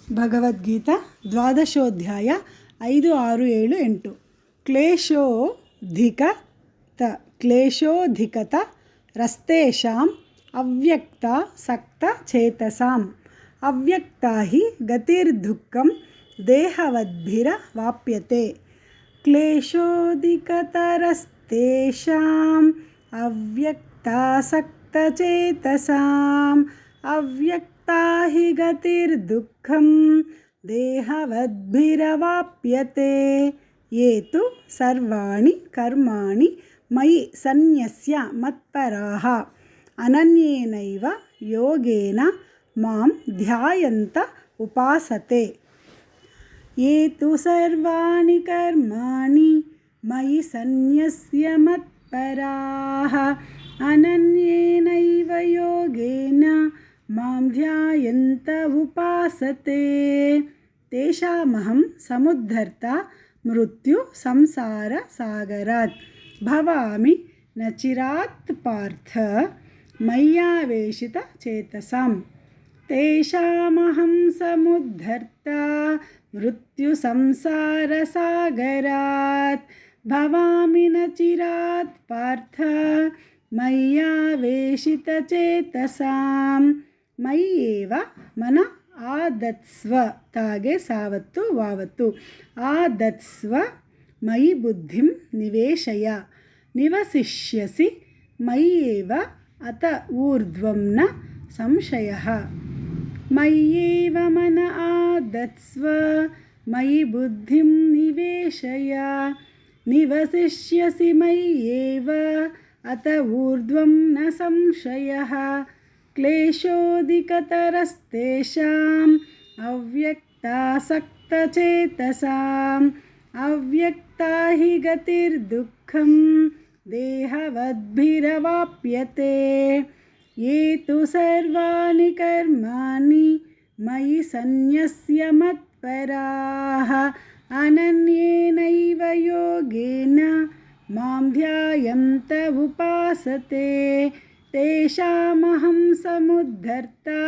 భగవద్గీత ద్వాదశోధ్యాయ 5, 6, 7, 8 క్లేశోధికత రస్తేషాం అవ్యక్తా సక్త చేతసాం అవ్యక్తా హి గతిర్దుఃఖం దేహవద్భిరవాప్యతే క్లేశోధికతరస్తేషాం అవ్యక్తాసక్తచేతసాం అవ్యక్తా హి గతిర్దుఃఖం దేహవద్భిరవాప్యతే ఏ తు సర్వాణి కర్మాణి మయి సన్యస్య మత్పరాః అనన్యేనైవ యోగేన మాం ధ్యాయంత ఉపాసతే ఏ తు సర్వాణి కర్మాణి మయి సన్యస్య మత్పరాః అనన్యేనైవ యోగేన మాం ధ్యాయంత ఉపాసతే తేషామహం సముద్ధర్తా మృత్యు సంసార సాగరాత్ భవామి నచిరాత్ పార్థ మయ్యావేశిత చేతసాం తేషామహం సముద్ధర్తా మృత్యు సంసార సాగరాత్ భవామి నచిరాత్ పార్థ మయ్యావేశిత చేతసాం మయ్యేవ మన ఆదత్స్వ తాగే సావత్తు వావత్తు ఆదత్స్వ మయి బుద్ధిం నివేశయ నివసిష్యసి మయ్యేవ అత ఊర్ధ్వం న సంశయః మయ్యేవ మన ఆదత్స్వ మయి బుద్ధిం నివేశయ నివసిష్యసి మయ్యేవ అత ఊర్ధ్వం న సంశయః క్లేశోధికతరస్తేషాం అవ్యక్తాసక్తచేతసాం అవ్యక్తా హి గతిర్దుఃఖం దేహవద్భిరవాప్యతే ఏ తు సర్వాణి కర్మాణి మయి సన్యస్య మత్పరాః అనన్యేనైవ యోగేన మాం ధ్యాయంత ఉపాసతే తేషామహం సముద్ధర్తా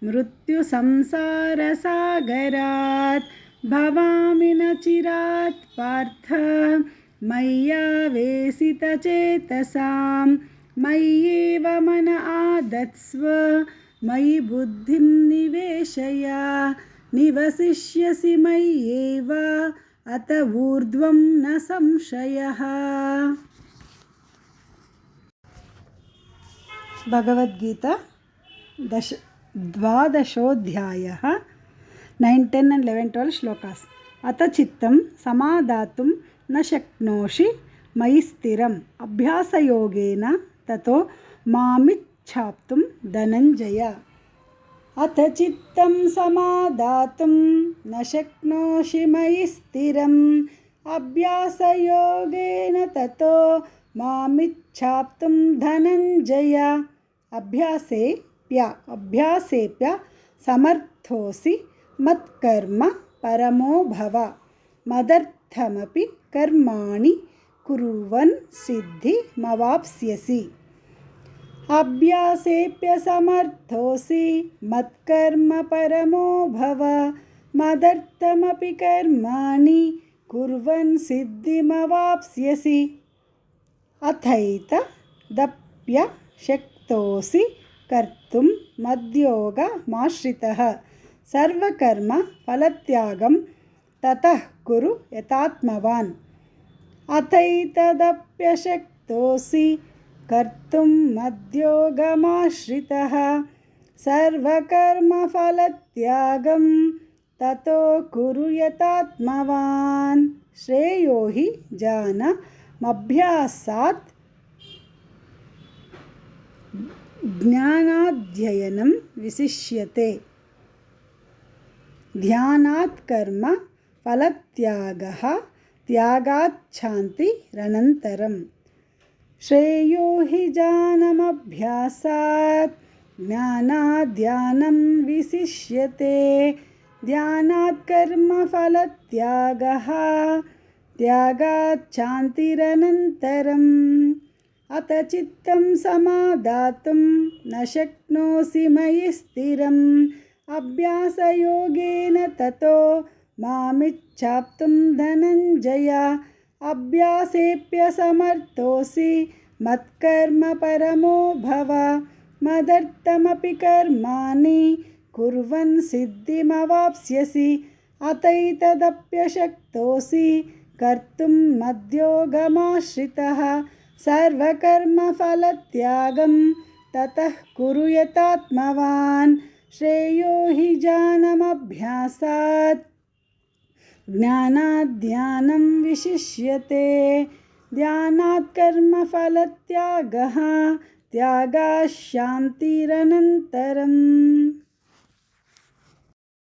మృత్యు సంసార సాగరాత్ భవామి నచిరాత్ పార్థ మయ్యావేశిత చేతసాం మయ్యేవ మన ఆదత్స్వ మయి బుద్ధిం నివేశయ నివసిష్యసి మయ్యేవ అత ఊర్ధ్వం న సంశయః. భగవద్గీత ద్వాదశోధ్యాయः 9, 10 and 11, 12 శ్లోకాస్. అత చిత్తం సమాదాతుం న శక్నోషి మయి స్థిరం అభ్యాసయోగేన తతో మామిచ్ఛాప్తుం ధనంజయ. అత చిత్తం సమాదాతుం న శక్నోషి మయి స్థిరం అభ్యాసయోగేన తతో మామిచ్ఛాప్తుం ధనంజయ. అభ్యాసేప్య సమర్థోసి మత్కర్మ పరమో భవ మదర్థమపి కర్మాణి కుర్వన్ సిద్ధిమవాప్స్యసి. అభ్యాసేప్య సమర్థోసి మత్కర్మ పరమో భవ మదర్థమపి కర్మాణి కుర్వన్ సిద్ధిమవాప్స్యసి. అథైతదప్య శక్తోసి కర్తుం మద్యోగమాశ్రితః సర్వకర్మ ఫలత్యాగం తతః కురు యథాత్మవాన్. అథైతదప్యశక్తోసి కర్తుం మద్యోగమాశ్రితః సర్వకర్మ ఫలత్యాగం తతో కురు యథాత్మవాన్. శ్రేయో హి జ్ఞానమభ్యాసాత్ జ్ఞానాధ్యయనం విశిష్యతే ధ్యానాత్ కర్మ ఫలత్యాగః త్యాగాచ్ఛాంతిరనంతరం. శ్రేయో హి జ్ఞానమభ్యాసాత్ జ్ఞానాధ్యానం విశిష్యతే ధ్యానాత్ కర్మ ఫలత్యాగః త్యాగాచ్ఛాంతిరనంతరం. అత చిత్తం సమాదాతుం న శక్నోసి మయి స్థిరం अभ्यासयोगेन ततो मामिच्छाप्तुं धनञ्जय अभ्यासेऽप्यसमर्थोऽसि मत्कर्म परमो भव मदर्थमपि कर्माणि कुर्वन् सिद्धिमवाप्स्यसि अतैतदप्यशक्तोऽसि कर्तुं मद्योगमाश्रितः सर्वकर्मफलत्यागं ततः कुरु यतात्मवान् श्रेयो हि ज्ञानमभ्यासात् ज्ञानाद् विशिष्यते ध्यानात् कर्मफलत्यागः त्यागात् शान्तिरनन्तरम्।